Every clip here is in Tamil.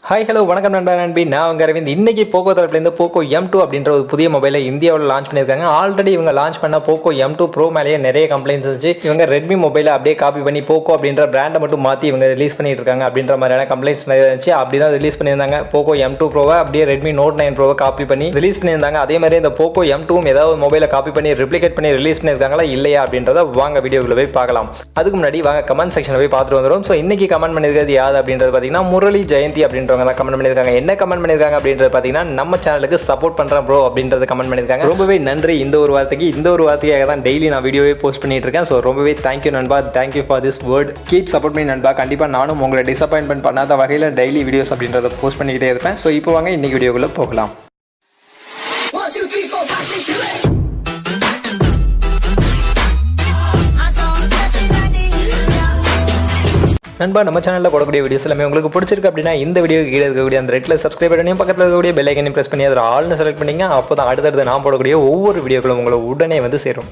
ஹாய் ஹலோ வணக்கம் நண்பா நண்பி நான் உங்கள் அரவிந்த். இன்னைக்கு போக்கோ தரப்புலேருந்து போக்கோ M2 அப்படின்ற ஒரு புதிய மொபைலை இந்தியாவில் லான்ச் பண்ணியிருக்காங்க. ஆல்ரெடி இவங்க லான்ச் பண்ண போக்கோ M2 ப்ரோ மேலேயே நிறைய கம்ப்ளைண்ட்ஸ் இருந்துச்சு. இவங்க ரெட்மி மொபைலை அப்படியே காப்பி பண்ணி போக்கோ அப்படின்ற பிராண்டை மட்டும் மாற்றி இவங்க ரிலீஸ் பண்ணிட்டு இருக்காங்க அப்படின்ற மாதிரியான கம்ப்ளைண்ட்ஸ் நிறைய இருந்துச்சு. அப்படி தான் ரிலீஸ் பண்ணியிருந்தாங்க. போக்கோ M2 ப்ரோவை அப்படியே ரெட்மி நோட் 9 ப்ரோவை காப்பி பண்ணி ரிலீஸ் பண்ணியிருந்தாங்க. அதே மாதிரி இந்த போக்கோ M2வும் ஏதாவது மொபைலை காப்பி பண்ணி ரெப்ளிகேட் பண்ணி ரிலீஸ் பண்ணியிருக்காங்களா இல்லையா அப்படின்றத வாங்க வீடியோக்குள்ள போய் பார்க்கலாம். அதுக்கு முன்னாடி வாங்க கமெண்ட் செக்ஷனில் போய் பார்த்துட்டு வந்துடும். ஸோ இன்னைக்கு கமெண்ட் பண்ணியிருக்கிறது யார் அப்படின்றது பார்த்தீங்கன்னா முரளி ஜெயந்தி அப்படின்றவங்க தான் கமெண்ட் பண்ணியிருக்காங்க. என்ன கமெண்ட் பண்ணிருக்காங்க அப்படின்றது பாத்தீங்கன்னா நம்ம சேனலுக்கு சப்போர்ட் பண்றேன் ப்ரோ அப்படின்றத கமெண்ட் பண்ணிருக்காங்க. ரொம்பவே நன்றி. இந்த ஒரு வார்த்தைக்காக தான் டெய்லி நான் வீடியோவே போஸ்ட் பண்ணிட்டு இருக்கேன். ஸோ ரொம்பவே தேங்க்யூ நண்பா, thank you for this word. Keep support பண்ணி நண்பா. கண்டிப்பா நானும் உங்களை டிசப்பாயின்மெண்ட் பண்ணாத வகையில் டெய்லி வீடியோஸ் அப்படின்றத போஸ்ட் பண்ணிக்கிட்டே இருப்பேன். ஸோ இப்போ வாங்க இன்னைக்கு வீடியோக்குள்ள போகலாம். நண்பா, நம்ம சேனலில் போடக்கூடிய வீடியோஸ் எல்லாமே உங்களுக்கு பிடிச்சிருக்கு அப்படின்னா இந்த வீடியோ கீழே இருக்கக்கூடிய அந்த ரெட்டில் சப்ஸ்கிரைப் பண்ணியும் பக்கத்தில் இருக்கக்கூடிய பெல் ஐக்கனையும் ப்ரெஸ் பண்ணி அதில் ஆல்னு செலக்ட் பண்ணிங்க. அப்போ தான் அடுத்தடுத்து நான் போடக்கூடிய ஒவ்வொரு வீடியோக்களும் உங்களை உடனே வந்து சேரும்.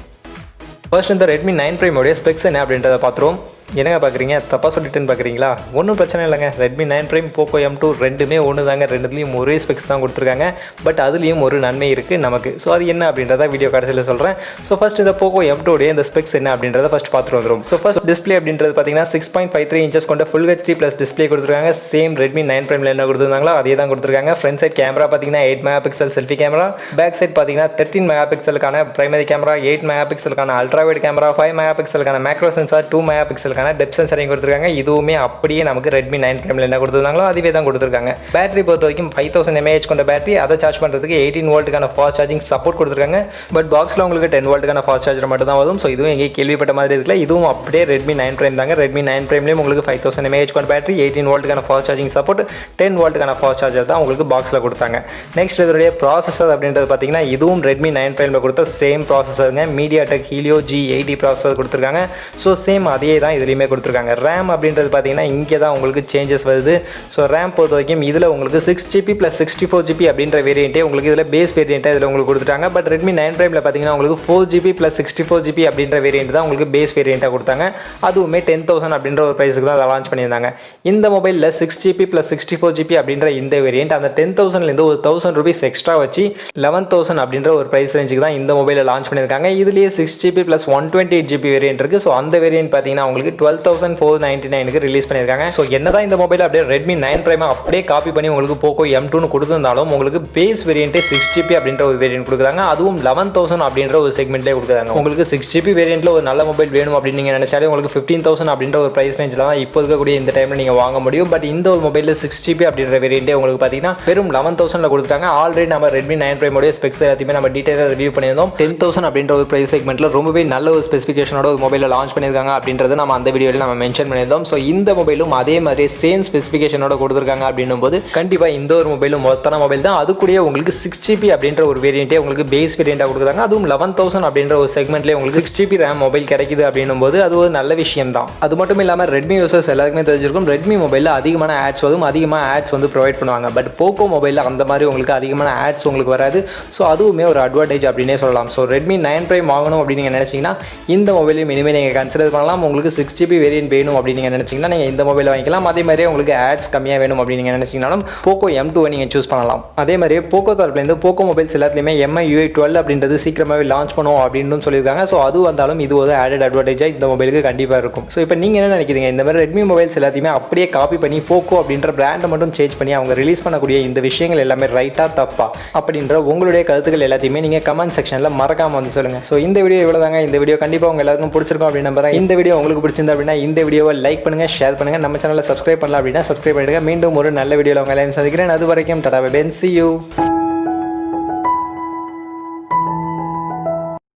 ஃபர்ஸ்ட் இந்த ரெட்மி 9 ப்ரைமோடைய ஸ்பெக்ஸ் என்ன அப்படின்றத பார்த்துருவோம். என்னங்க பார்க்குறீங்க, தப்பாக சொல்லிட்டுன்னு பார்க்குறீங்களா? ஒன்றும் பிரச்சனை இல்லைங்க. ரெட்மி 9 ப்ரைம் போக்கோ M2 ரெண்டுமே ஒன்று தாங்க. ரெண்டுலேயும் ஒரே ஸ்பெக்ஸ் தான் கொடுத்துருக்காங்க. பட் அதுலேயும் ஒரு நன்மை இருக்குது நமக்கு. ஸோ அது என்ன அப்படின்றத வீடியோ கடைசியில் சொல்கிறேன். ஸோ ஃபஸ்ட் இந்த போக்கோ M2 இந்த ஸ்பெக்ஸ் என்ன அப்படின்றத ஃபஸ்ட் பார்த்துட்டு வந்துடும். ஸோ ஃபஸ்ட் டிஸ்பிளே அப்படின்றது பார்த்தீங்கன்னா 6.53 இன்ச்சஸ் கொண்ட ஃபுல் HD ப்ளஸ் டிஸ்பிளே கொடுத்துருக்காங்க. சேம் ரெட்மி 9 ப்ரைமில் என்ன கொடுத்துருந்தாங்களோ அதே தான் கொடுத்துருக்காங்க. ஃப்ரண்ட் சைட் கேமரா பார்த்தீங்கன்னா 8 mega pixel selfie camera. Back side பார்த்தீங்கன்னா 13 மெகா பிக்சலுக்கான பிரைமரி கேமரா, 8 மெகா பிக்சலுக்கான அல்ட்ராவைட் கேமரா, 5 மெகா பிக்சலுக்கான மேக்ரோ சென்சார், 2 மெகா பிக்சலுக்கான டெப்த் சென்சரிங் கொடுத்துருக்காங்க. இதுவுமே அப்படியே நமக்கு ரெட்மி 9 ப்ரைமில் என்ன கொடுத்துருந்தாங்களோ அதுவே தான் கொடுத்துருக்காங்க. பேட்டரி பொறுத்த வரைக்கும் 5000 mAh கொண்ட பேட்டரி. அதை சார்ஜ் பண்ணுறதுக்கு 18 வோல்ட்டுக்கான ஃபாஸ்ட் சார்ஜிங் சப்போர்ட் கொடுத்துருக்காங்க. பட் பாக்ஸில் உங்களுக்கு 10 வோல்ட்டுக்கான ஃபாஸ்ட் சார்ஜர் மட்டும் தான் வரும். ஸோ இதுவும் எங்கே கேள்விப்பட்ட மாதிரி இருக்குல்ல, இதுவும் அப்படியே ரெட்மி 9 ப்ரைம் தாங்க. ரெட்மி 9 ப்ரைம்லேயும் உங்களுக்கு 5000 mAh கொண்ட பேட்டரி, 18 வோல்ட்டுக்கான ஃபாஸ்ட் சார்ஜிங் சப்போர்ட், 10 வோல்ட்டுக்கான ஃபாஸ்ட் சார்ஜர் தான் உங்களுக்கு பாக்ஸில் கொடுத்தாங்க. நெக்ஸ்ட் இதோடைய ப்ராசஸர் அப்படின்றது பார்த்தீங்கன்னா இதுவும் ரெட்மி 9 ப்ரைமில் கொடுத்த சேம் ப்ராசஸருங்க. Mediatek Helio G80 ப்ராசஸர் கொடுத்துருக்காங்க. ஸோ சேம் அதே தான் இதுலேயுமே கொடுத்துருக்காங்க. ரேம் அப்படின்றது பார்த்தீங்கன்னா இங்கே தான் உங்களுக்கு சேஞ்சஸ் வருது. ஸோ ரேம் பொறுத்த வரைக்கும் இதில் உங்களுக்கு 6GB + 64GB அப்படின்ற வேரியண்ட்டே உங்களுக்கு இதில் பேஸ் வேரியண்ட்டாக இதில் உங்களுக்கு கொடுத்துட்டாங்க. பட் ரெட்மி 9 ப்ரைமில் பார்த்தீங்கன்னா உங்களுக்கு 4GB + 64GB அப்படின்ற வேரியண்ட் தான் உங்களுக்கு பேஸ் வேரியண்ட்டாக கொடுத்தாங்க. அதுவுமே 10,000 அப்படின்ற ஒரு ப்ரைஸுக்கு தான் அதை லான்ச் பண்ணியிருந்தாங்க. இந்த மொபைலில் 6GB + 64GB அப்படின்ற இந்த வேரியண்ட் அந்த 10,000லேருந்து ஒரு 1000 ரூபீஸ் எக்ஸ்ட்ரா வச்சு 11,000 அப்படின்ற ஒரு ப்ரைஸ் ரேஞ்சுக்கு தான் இந்த மொபைலில் லான்ச் பண்ணியிருக்காங்க. இதுலேயே 6GB + 128GB வேரியண்ட் இருக்குது. ஸோ அந்த வேரியண்ட் பார்த்தீங்கன்னா உங்களுக்கு 12,499க்கு ரிலீஸ் பண்ணியிருக்காங்க. ஸோ என்னதான் இந்த மொபைல் அப்படியே ரெட்மி 9 ப்ரைம் அப்படியே காப்பி பண்ணி உங்களுக்கு போக்கோ M2 கொடுத்துருந்தாலும் உங்களுக்கு பேஸ் வேரியண்ட்டே 6GB அப்படின்ற ஒரு வேரியண்ட் கொடுக்குறாங்க. அதுவும் 11,000 அப்படின்ற ஒரு செக்மெண்ட்லேயே கொடுக்குறாங்க. உங்களுக்கு 6GB வேரியண்ட்டில் ஒரு நல்ல மொபைல் வேணும் அப்படின்னு நீங்கள் நினைச்சாலே உங்களுக்கு 15,000 அப்படின்ற ஒரு ப்ரைஸ் ரேஞ்சில் தான் இப்போ இருக்கக்கூடிய இந்த டைமில் நீங்கள் வாங்க முடியும். பட் இந்த ஒரு மொபைலில் 6GB அப்படின்ற வேரியண்ட்டே உங்களுக்கு பார்த்தீங்கன்னா வெறும் 11,000 கொடுத்துருக்காங்க. ஆல்ரெடி நம்ம ரெட்மி 9 ப்ரைமோடைய ஸ்பெக்ஸ் எல்லாத்தையுமே நம்ம டீட்டெயிலாக ரிவ்யூ பண்ணியிருந்தோம். 10,000 அப்படின்ற ஒரு ப்ரைஸ் செக்மெண்ட்டில் ரொம்பவே நல்ல ஒரு ஸ்பெசிஃபிகேஷனோட ஒரு மொபைலில் லான்ச் பண்ணியிருக்காங்க அப்படின்றது நம்ம அந்த வீடியோவில் நம்ம மென்ஷன் பண்ணியிருந்தோம். ஸோ இந்த மொபைலும் அதே மாதிரி சேம் ஸ்பெசிஃபிகேஷனோட கொடுத்துருக்காங்க அப்படின்னும் போது கண்டிப்பாக இந்த ஒரு மொபைலும் மொத்தமான மொபைல் தான். அது கூட உங்களுக்கு 6GB அப்படின்ற ஒரு வேரியண்ட்டே உங்களுக்கு பேஸ் வேரியண்ட்டாக கொடுக்குறாங்க. அதுவும் 11,000 அப்படின்ற ஒரு செக்மெண்ட்லேயே உங்களுக்கு 6GB ரேம் மொபைல் கிடைக்குது அப்படின்னும் போது அது ஒரு நல்ல விஷயம் தான். அது மட்டும் இல்லாமல் ரெட்மி யூசர்ஸ் எல்லாருக்குமே தெரிஞ்சிருக்கும் ரெட்மி மொபைலில் அதிகமான ஆட்ஸ் வரும், அதிகமாக ஆட்ஸ் வந்து ப்ரொவைட் பண்ணுவாங்க. பட் போக்கோ மொபைலில் அந்த மாதிரி உங்களுக்கு அதிகமான ஆட்ஸ் உங்களுக்கு வராது. ஸோ அதுவுமே ஒரு அட்வான்டேஜ் அப்படின்னே சொல்லலாம். ஸோ ரெட்மி 9 ப்ரைம் வாங்கணும் அப்படின்னு நீங்கள் நினச்சிங்கன்னா இந்த மொபைலையும் இனிமேல் நீங்கள் கன்சிடர் பண்ணலாம். உங்களுக்கு 6GB வேரியன்ட் வேணும் அப்படின்னு நீங்கள் நினச்சிங்கன்னா நீங்கள் இந்த மொபைலை வாங்கிக்கலாம். அதே மாதிரி உங்களுக்கு ஆட்ஸ் கம்மியாக வேணும் அப்படின்னு நீங்கள் நினச்சிங்கனாலும் போக்கோ M2 நீங்கள் சூஸ் பண்ணலாம். அதே மாதிரி போக்கோ தரப்புலேருந்து போக்கோ மொபைல்ஸ் எல்லாத்துலேயுமே MI UI 12 அப்படின்றது சீக்கிரமாகவே லான்ச் பண்ணுவோம் அப்படின்னு சொல்லியிருக்காங்க. ஸோ அது வந்தாலும் இது ஒரு ஆடட் அட்வான்டேஜாக இந்த மொபைலுக்கு கண்டிப்பாக இருக்கும். ஸோ இப்போ நீங்கள் என்ன நினைக்கிறீங்க? இந்த மாதிரி ரெட்மி மொபைல்ஸ் எல்லாத்தையுமே அப்படியே காப்பி பண்ணி போக்கோ அப்படின்ற பிராண்டை மட்டும் சேஞ்ச் பண்ணி அவங்க ரிலீஸ் பண்ணக்கூடிய இந்த விஷயங்கள் எல்லாமே ரைட்டாக தப்பா அப்படின்ற உங்களுடைய கருத்துக்கள் எல்லாத்தையுமே நீங்கள் கமெண்ட் செக்ஷனில் மறக்காமல் வந்து சொல்லுங்கள். ஸோ இந்த வீடியோ இவ்வளோ தாங்க. இந்த வீடியோ கண்டிப்பாக உங்கள் எல்லாருக்கும் பிடிச்சிருக்கும் அப்படின்னு நம்புறேன். இந்த வீடியோ உங்களுக்கு பிடிச்சிருந்தா அப்படின்னா இந்த வீடியோவை லைக் பண்ணுங்கள், ஷேர் பண்ணுங்கள். நம்ம சேனலை சப்ஸ்கிரைப் பண்ணலாம் அப்படின்னா சப்ஸ்கிரைப் பண்ணிடுங்க. மீண்டும் ஒரு நல்ல வீடியோவில் உங்களை சந்திக்கிறேன். அது வரைக்கும் tata bye bye, see you.